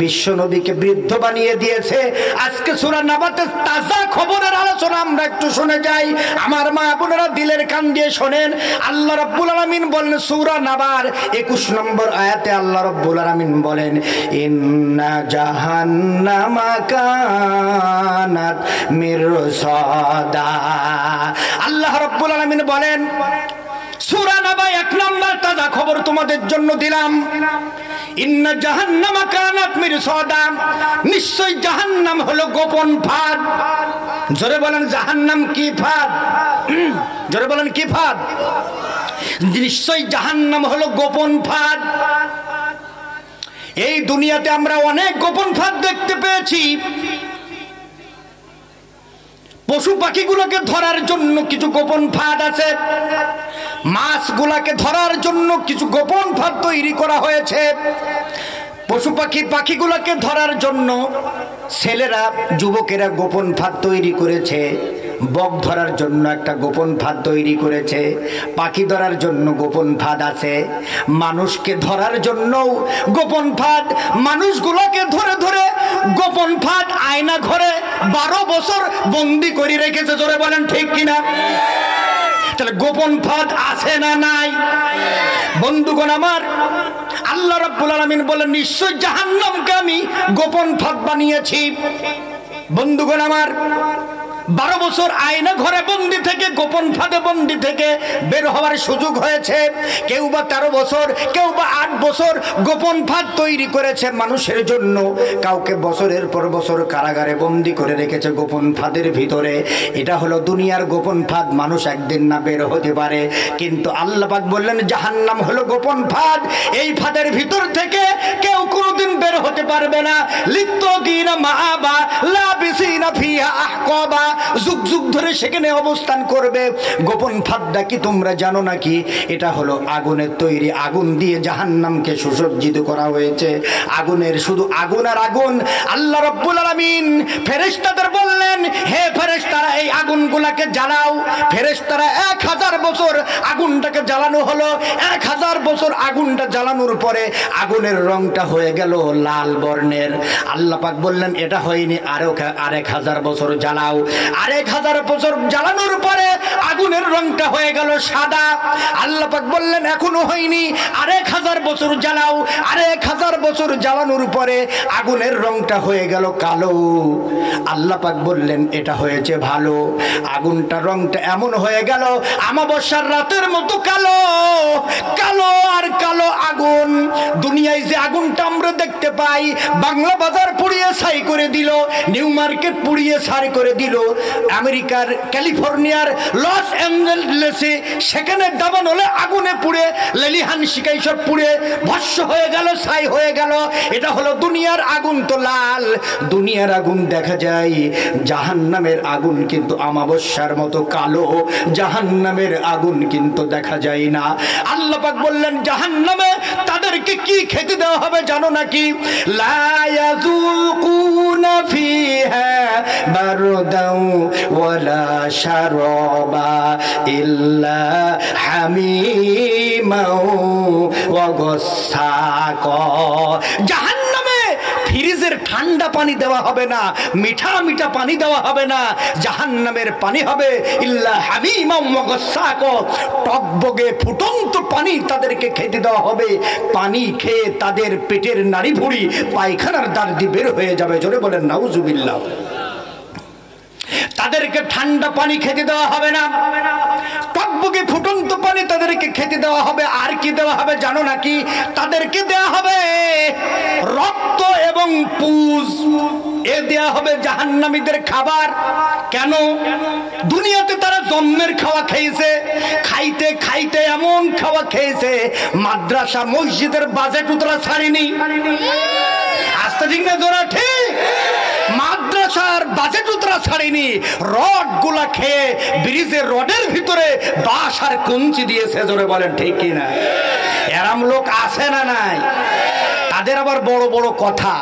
বিশ্ব নবীকে বৃদ্ধ বানিয়ে দিয়েছে। আজকে সূরা নাবাতে তাজা খবরের আলোচনা আমরা একটু শুনে যাই। আমার মা বোনেরা দিলের কান দিয়ে শোনেন। আল্লাহ রাব্বুল আলামিন বলেন সূরা নাবার 21 নম্বর আয়াতে আল্লাহ রাব্বুল আলামিন বলেন, ইন্না জাহান্নামা কানাত মিরসাদা। আল্লাহ রাব্বুল আলামিন বলেন সূরা নাবা 1 নাম্বার তাজা খবর তোমাদের জন্য দিলাম। ইন্না জাহান্নামা কানাত মিরসাদা, নিশ্চয় জাহান্নাম হলো গোপন ফাঁদ। জোরে বলেন, জাহান্নাম কি ফাঁদ? জোরে বলেন, কি ফাঁদ? নিশ্চয় জাহান্নাম হলো গোপন ফাঁদ। এই দুনিয়াতে আমরা অনেক গোপন ফাঁদ দেখতে পেয়েছি। পশু পাখিগুলোকে ধরার জন্য কিছু গোপন ফাঁদ আছে, মাছগুলোকে ধরার জন্য কিছু গোপন ফাঁদ তৈরি করা হয়েছে। পশু পাখিগুলোকে ধরার জন্য ছেলেরা, যুবকেরা গোপন ফাঁদ তৈরি করেছে। বক ধরার জন্য একটা গোপন ফাঁদ তৈরি করেছে, পাখি ধরার জন্য গোপন ফাঁদ আছে, মানুষকে ধরার জন্য গোপন ফাঁদ। মানুষগুলোকে ধরে ধরে গোপন ফাঁদ আয়না ঘরে 12 বছর বন্দি করে রেখেছে। জোরে বলেন ঠিক কিনা? তাহলে গোপন ফাঁদ আছে না নাই? বন্ধুগণ আমার, আল্লাহ রাব্বুল আলামিন বলেন নিশ্চয় জাহান্নামকে আমি গোপন ফাঁদ বানিয়েছি। বন্ধুগণ আমার, 12 বছর আয়না ঘরে বন্দি থেকে, গোপন ফাঁদে বন্দি থেকে বের হওয়ার সুযোগ হয়েছে। কেউ বা 13 বছর, কেউ বা 8 বছর গোপন ফাঁদ তৈরি করেছে মানুষের জন্য। কাউকে বছরের পর বছর কারাগারে বন্দি করে রেখেছে গোপন ফাঁদের ভিতরে। এটা হলো দুনিয়ার গোপন ফাঁদ, মানুষ একদিন না বের হতে পারে। কিন্তু আল্লাহ পাক বললেন জাহান্নাম হলো গোপন ফাঁদ, এই ফাঁদের ভিতর থেকে কেউ কোনোদিন বের হতে পারবে না। লিত্তাগিনা মাআবা লাবিসিনা ফিহা আহকাবা, যুগ যুগ ধরে সেখানে অবস্থান করবে। গোপন ফাঁদটা কি তোমরা জানো নাকি? এটা হলো আগুনের তৈরি। আগুন দিয়ে জাহান্নামকে সুসজ্জিত করা হয়েছে। আগুনের শুধু আগুন আর আগুন। আল্লাহ রাব্বুল আলামিন ফেরেশতাদের বললেন, হে ফেরেশতারা এই আগুনগুলাকে জ্বালাও। ফেরেশতারা 1000 বছর আগুনটাকে জ্বালানো হলো। 1000 বছর আগুনটা জ্বালানোর পরে আগুনের রংটা হয়ে গেল লাল বর্ণের। আল্লাহ পাক বললেন এটা হয়নি, আরেক 1000 বছর জ্বালাও। 1000 বছর জ্বালানোর পরে আগুনের রংটা হয়ে গেল সাদা। আল্লাহ পাক বললেন এখনো হয়নি, 1000 বছর জ্বালাও। 1000 বছর জ্বালানোর পরে আগুনের রংটা হয়ে গেল কালো। আল্লাহ পাক বললেন এটা হয়েছে ভালো। আগুনটা রংটা এমন হয়ে গেল আমাবস্যার রাতের মতো কালো। কালো আর কালো আগুন। দুনিয়ায় যে আগুনটা আমরা দেখতে পাই, বাংলা বাজার পুড়িয়ে ছাই করে দিল, নিউ মার্কেট পুড়িয়ে ছাই করে দিল, আমেরিকার ক্যালিফোর্নিয়ার লস অ্যাঞ্জেলেসে সেখানে দাবান হলে আগুনে পুড়ে লেলিহান শিকাই সব পুড়ে ভস্য হয়ে গেল, ছাই হয়ে গেল। এটা হলো দুনিয়ার আগুন। তো লাল দুনিয়ার আগুন দেখা যায়, জাহান্নামের আগুন কিন্তু আমাবস্যার মতো কালো। জাহান্নামের আগুন কিন্তু দেখা যায় না। আল্লাহ পাক বললেন জাহান্নামে তাদেরকে কি খেতে দেওয়া হবে জানো নাকি? লা ইয়াযুকুনা ফিহা বারদাও ওয়ালা শারাবা ইল্লা হামিমাও ওয়া গাসসাকা। জাহান্নামে ফ্রিজের ঠান্ডা পানি দেওয়া হবে না, মিঠা মিঠা পানি দেওয়া হবে না। জাহান্নামের পানি হবে ইল্লা হামিমাও ওয়া গাসসাকা, টকবগে ফুটন্ত পানি তাদেরকে খেতে দেওয়া হবে। পানি খেয়ে তাদের পেটের নাড়ি ভুঁড়ি পায়খানার দ্বার দিয়ে বের হয়ে যাবে। জোরে বলেন নাউজুবিল্লাহ। তাদেরকে ঠান্ডা পানি খেতে দেওয়া হবে না, টকবগে ফুটন্ত পানি তাদেরকে খেতে দেওয়া হবে। আর কি দেওয়া হবে জানো নাকি? তাদেরকে দেওয়া হবে রক্ত এবং পুজ। এ দেওয়া হবে জাহান্নামীদের খাবার। কেন? দুনিয়াতে তারা জন্মের খাওয়া খেয়েছে, খাইতে খাইতে এমন খাওয়া খেয়েছে মাদ্রাসা মসজিদের বাজেট তারা ছাড়েনি। আস্তে ঠিক না জোরা ঠিক? মাদ্রাসার বাজেট তারা ছাড়েনি। রড গুলা খেয়ে ব্রিজের রডের ভিতরে বাঁশ আর কঞ্চি দিয়েছে। জোরে বলেন ঠিক কিনা? এরম লোক আছে না নাই? তাদের আবার বড় বড় কথা।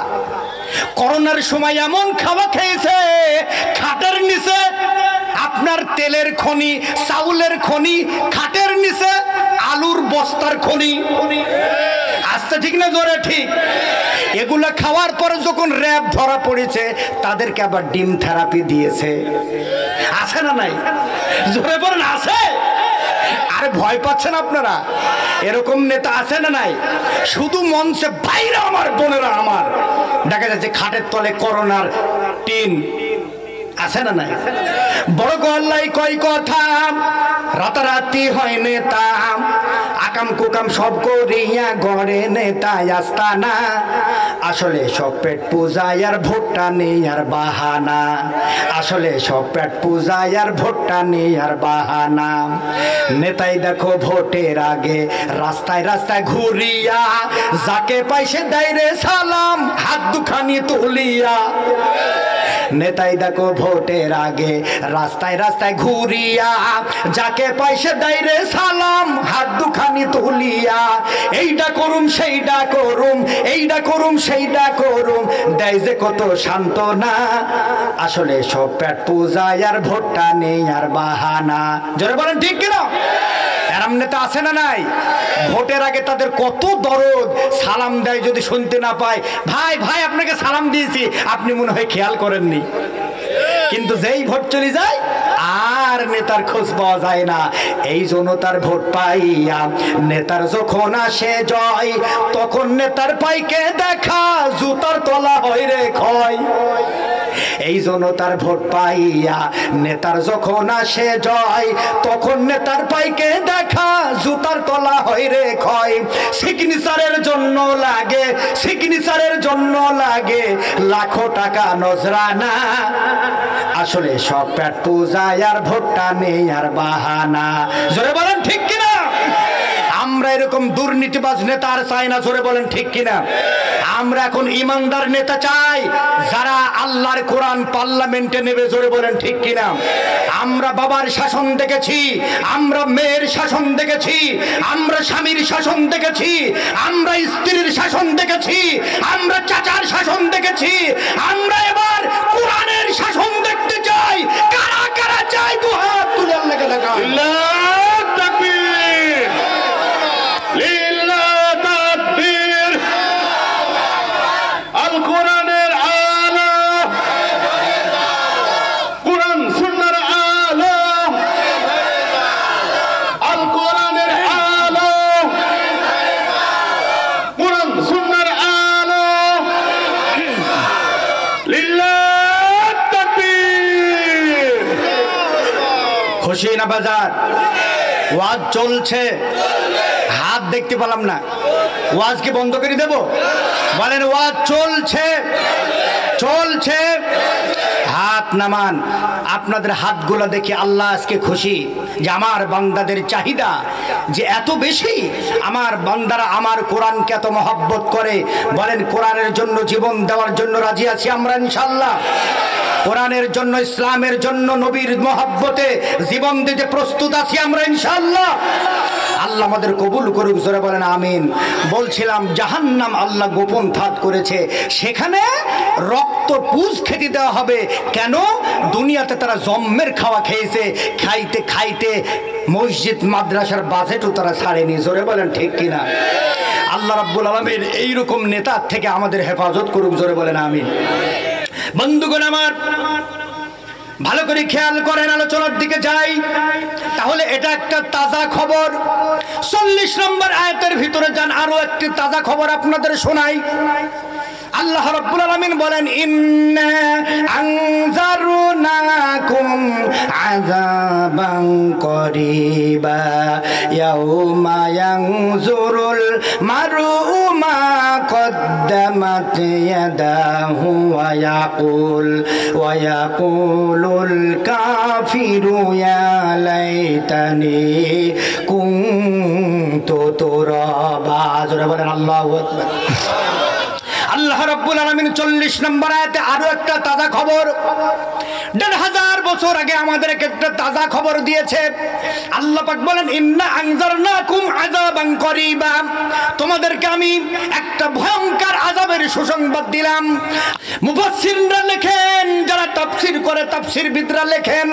করোনার সময় এমন খাওয়া খেয়েছে, খাটের নিচে আপনার তেলের খনি, চাউলের খনি, খাটের নিচে আলুর বস্তার খনি। আস্তে ঠিক না জোরে ঠিক? এগুলা খাওয়ার পরে যখন র্যাব ধরা পড়েছে তাদেরকে আবার ডিম থেরাপি দিয়েছে। আছে না নাই? জোরে বলেন আছে? আরে ভয় পাচ্ছেন আপনারা? এরকম নেতা আছে না নাই? শুধু মঞ্চে বাইরে আমার বোনেরা আমার দেখা যাচ্ছে খাটের তলে করোনার টিন। আছে না নাই? বড় গল্লাই কয় কথা, রাতারাতি হয় নেতা, আকাম কুকাম সব করিয়া গড়ে নেতা আস্তানা। আসলে সব পেট পূজায় আর ভোটটা নেই আর বাহানা। আসলে সব পেট পূজায় আর ভোটটা নেই আর বাহানা। নেতাই দেখো ভোটের আগে রাস্তায় রাস্তায় ঘুরিয়া যাকে পাইছে দেয় রে সালাম হাত দুখানি তুলিয়া। নেতাই দেখো ভোটের আগে রাস্তায় রাস্তায় ঘুরিয়া যাকে পাইছে দেয় রে সালাম হাত দুখানি তুলিয়া। এইটা করুম সেইটা করুম, এইটা করুম সেইটা করুম, দেয় যে কত সান্ত্বনা। আসলে সব পেট পূজায় আর ভোটটা নেই আর বাহানা। জোরে বলেন ঠিক কিনা? এরম নেতা আছে না নাই? ভোটের আগে তাদের কত দরদ, সালাম দেয় যদি শুনতে না পায়, ভাই ভাই আপনাকে সালাম দিয়েছি, আপনি মনে হয় খেয়াল করেননি। কিন্তু যেই ভোট চলে যায় আর নেতার খোঁজ পাওয়া যায় না। এই জনতার ভোট পাইয়া নেতার যখন আসে জয়, তখন নেতার পাইকে দেখা জুতার তলা হয় রে ক্ষয়। এই জনতার ভোট পাইয়া নেতার যখন আসে জয়, তখন নেতার পাইকে দেখা জুতার তলা হয় রে ক্ষয়। সিগনেচারের জন্য লাগে, সিগনেচারের জন্য লাগে লাখো টাকা নজরানা। আসলে সব পেট পূজায় আর ভোটটা নেই আর বাহানা। জোরে বলেন ঠিক কিনা? আমরা এরকম দুর্নীতিবাজ নেতা আর চাই না। জোরে বলেন ঠিক কিনা? আমরা এখন ইমানদার নেতা চাই যারা আল্লাহর কোরআন পার্লামেন্টে নেবে। জোরে বলেন ঠিক কিনা? আমরা বাবার শাসন দেখেছি, আমরা মেয়ের শাসন দেখেছি, আমরা স্বামীর শাসন দেখেছি, আমরা স্ত্রীর শাসন দেখেছি, আমরা চাচার শাসন দেখেছি। আমরা এবার কোরআনের শাসন দেখতে চাই। কারা কারা খুশি না বাজার? ওয়াজ চলছে, হাত দেখতে পেলাম না, ওয়াজ কি বন্ধ করে দেব? বলেন ওয়াজ চলছে, চলছে। হাত নামান। আপনাদের হাতগুলো দেখে আল্লাহ আজকে খুশি যে আমার বান্দাদের চাহিদা যে এত বেশি, আমার বান্দারা আমার কোরআনকে এত মহব্বত করে। বলেন কোরআনের জন্য জীবন দেওয়ার জন্য রাজি আছি আমরা ইনশাআল্লাহ। কোরআনের জন্য, ইসলামের জন্য, নবীর মহব্বতে জীবন দিতে প্রস্তুত আছি আমরা ইনশাআল্লাহ। আল্লাহ আমাদের কবুল করুক, জোরে বলেন আমিন। বলছিলাম জাহান্নাম আল্লাহ গোপন ফাঁদ করেছে, সেখানে রক্ত পুজ খেতে দেওয়া হবে। কেন? দুনিয়াতে তারা জম্মের খাওয়া খেয়েছে, খাইতে খাইতে মসজিদ মাদ্রাসার বাজেটও তারা ছাড়েনি। জোরে বলেন ঠিক কিনা? আল্লাহ রাব্বুল আলামিন এইরকম নেতার থেকে আমাদের হেফাজত করুক, জোরে বলেন আমিন। বন্ধুগণ আমার, ভালো করে খেয়াল করেন, আলোচনার দিকে যাই। তাহলে এটা একটা তাজা খবর। 40 নম্বর আয়াতের ভিতরে যান, আরো একটি তাজা খবর আপনাদের শোনাই। আল্লাহ রাব্বুল আলামিন বলেন, ইন্না আনজারনাকুম আযাবান করিবা ইয়াউমা ইয়ানজুরুল মারউ মা কদ্দামাত ইয়াদাহু ওয়া ইয়াকুলুল কাফিরু ইয়া লাইতানি কুনতু তুরাবা। জোরে বলেন আল্লাহু আকবার। আল্লাহ রাব্বুল আলামিন 40 নম্বর আয়াতে আরো একটা তাজা খবর, ১৫০০ বছর আগে আমাদেরকে একটা তাজা খবর দিয়েছে। আল্লাহ পাক বলেন, ইন্না আনজারনাকুম আযাবান করিবা, তোমাদেরকে আমি একটা ভয়ঙ্কর আযাবের সুসংবাদ দিলাম। মুফাসসিররা লেখেন, যারা তাফসীর করে তাফসীরবিদরা লেখেন,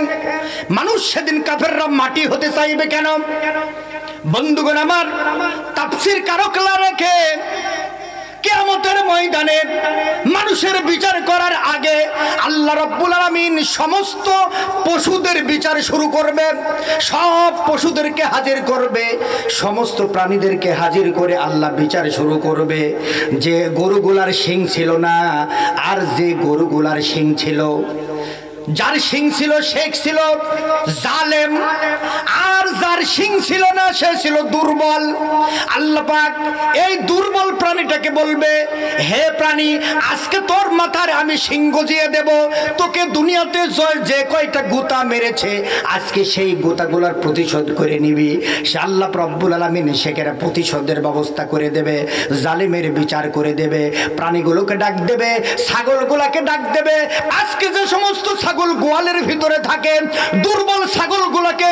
মানুষ সেদিন কাফেররা মাটি হতে চাইবে কেন? বন্ধুগণ আমার, তাফসীর কারকরা রেখে কিয়ামতের ময়দানে মানুষের বিচার করার আগে আল্লাহ রাব্বুল আলামিন সমস্ত পশুদের বিচার শুরু করবে। সব পশুদেরকে হাজির করবে, সমস্ত প্রাণীদেরকে হাজির করে আল্লাহ বিচার শুরু করবে। যে গরুগুলার শিং ছিল না, আর যে গরুগুলার শিং ছিল, যার শিং ছিল সে ছিল জালেম, আর যার শিং ছিল না সে ছিল দুর্বল। আল্লাহ পাক এই দুর্বল প্রাণীটাকে বলবে, হে প্রাণী, আজকে তোর মাথার আমি শিং গজিয়ে দেব, তোকে দুনিয়াতে যে কয়টা গুতা মেরেছে আজকে সেই গুতাগুলার প্রতিশোধ করে নিবি। সে আল্লাহ রব্বুল আলামিন সেখানে প্রতিশোধের ব্যবস্থা করে দেবে, জালিমের বিচার করে দেবে। প্রাণীগুলোকে ডাক দেবে, ছাগলগুলাকে ডাক দেবে। আজকে যে সমস্ত ছাগল গোয়ালের ভিতরে থাকে, দুর্বল ছাগলগুলোকে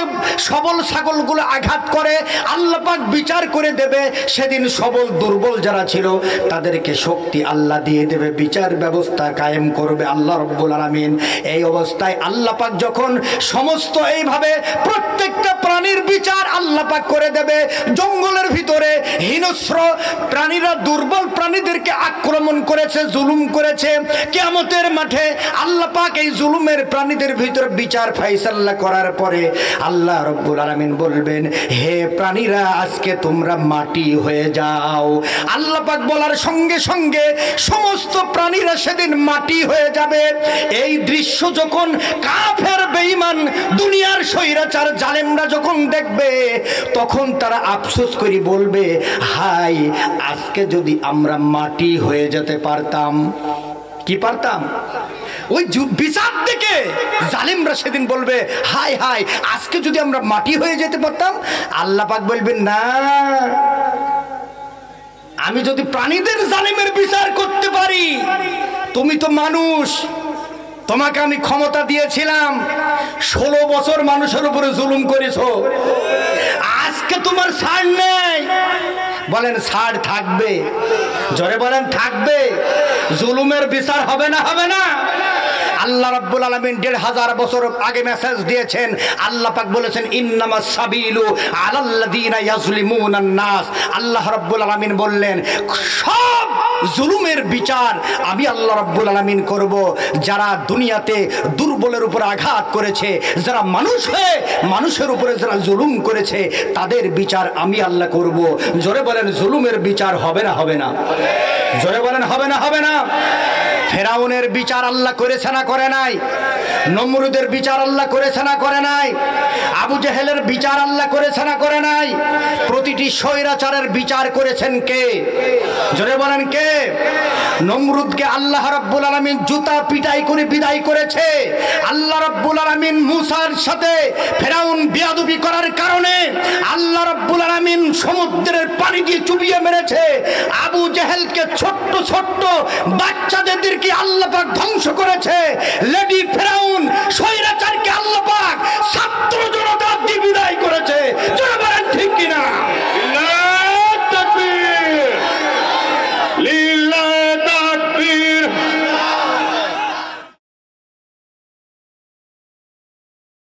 সবল ছাগলগুলো আঘাত করে, আল্লাহ পাক বিচার করে দেবে। সেদিন সবল দুর্বল যারা ছিল তাদেরকে শক্তি আল্লাহ দিয়ে দেবে, বিচার ব্যবস্থা কায়েম করবে আল্লাহ রাব্বুল আলামিন। এই অবস্থায় আল্লাহ পাক যখন সমস্ত এইভাবে প্রত্যেকটা প্রাণীর বিচার আল্লাহ পাক করে দেবে, জঙ্গলের ভিতরে হিংস্র প্রাণীরা দুর্বল প্রাণীদেরকে আক্রমণ করেছে, জুলুম করেছে, কিয়ামতের মাঠে আল্লাহ পাক এই জুলুমের প্রাণীদের ভিতর বিচার ফাইসাল্লা করার পরে আল্লাহ রাব্বুল আলামিন বলবেন, হে প্রাণীরা, আজকে তোমরা মাটি হয়ে যাও। আল্লাহ পাক বলার সঙ্গে সঙ্গে সমস্ত প্রাণীরা সেদিন মাটি হয়ে যাবে। এই দৃশ্য যখন কাফের বেঈমান দুনিয়ার স্বৈরাচার জালেমরা যখন দেখবে, তখন তারা আফসোস করে বলবে, হাই, আজকে যদি আমরা মাটি হয়ে যেতে পারতাম। কি পারতাম? ওই বিচার থেকে জালিমরা সেদিন বলবে, হাই হাই, আজকে যদি আমরা মাটি হয়ে যেতে পারতাম। আল্লাহ পাক বলবেন, না, আমি যদি প্রাণীদের জালিমের বিচার করতে পারি, তুমি তো মানুষ, তোমাকে আমি ক্ষমতা দিয়েছিলাম, 16 বছর মানুষের উপরে জুলুম করেছো, আজকে তোমার ছাড় নেই। বলেন ছাড় থাকবে? জোরে বলেন থাকবে। জুলুমের বিচার হবে না? হবে না? আল্লাহ রাব্বুল আলামিন ১৫০০ বছর আগে মেসেজ দিয়েছেন। আল্লাহ পাক বলেছেন, ইন্নামাস সাবিলু আলাল্লাযিনা ইয়াজলিমুনান নাস। আল্লাহ রাব্বুল আলামিন বললেন, সব জুলুমের বিচার আমি আল্লাহ রাব্বুল আলামিন করব। যারা দুনিয়াতে দুর্বলের উপর আঘাত করেছে, যারা মানুষ হয়ে মানুষের উপরে যারা জুলুম করেছে, তাদের বিচার আমি আল্লাহ করব। জোরে বলেন, জুলুমের বিচার হবে না? হবে না? জোরে বলেন, হবে না? হবে না? ফেরাউনের বিচার আল্লাহ করেছে না করে নাই? নমরুদের বিচার আল্লাহ করেছে না করে নাই? আবু জেহেলের বিচার আল্লাহ করেছে না করে নাই? প্রতিটি স্বৈরাচারের বিচার করেছেন কে? জোরে বলেন কে? নমরুদকে আল্লাহ রাব্বুল আলামিন জুতা পিটাই করে বিদায় করেছে। আল্লাহ রাব্বুল আলামিন মুসার সাথে ফেরাউন বেয়াদবি করার কারণে আল্লাহ রাব্বুল আলামিন সমুদ্রের পানি দিয়ে চুবিয়ে মেরেছে। আবু জেহেলকে ছোট্ট ছোট্ট বাচ্চাদেরকে আল্লাহ পাক ধ্বংস করেছে।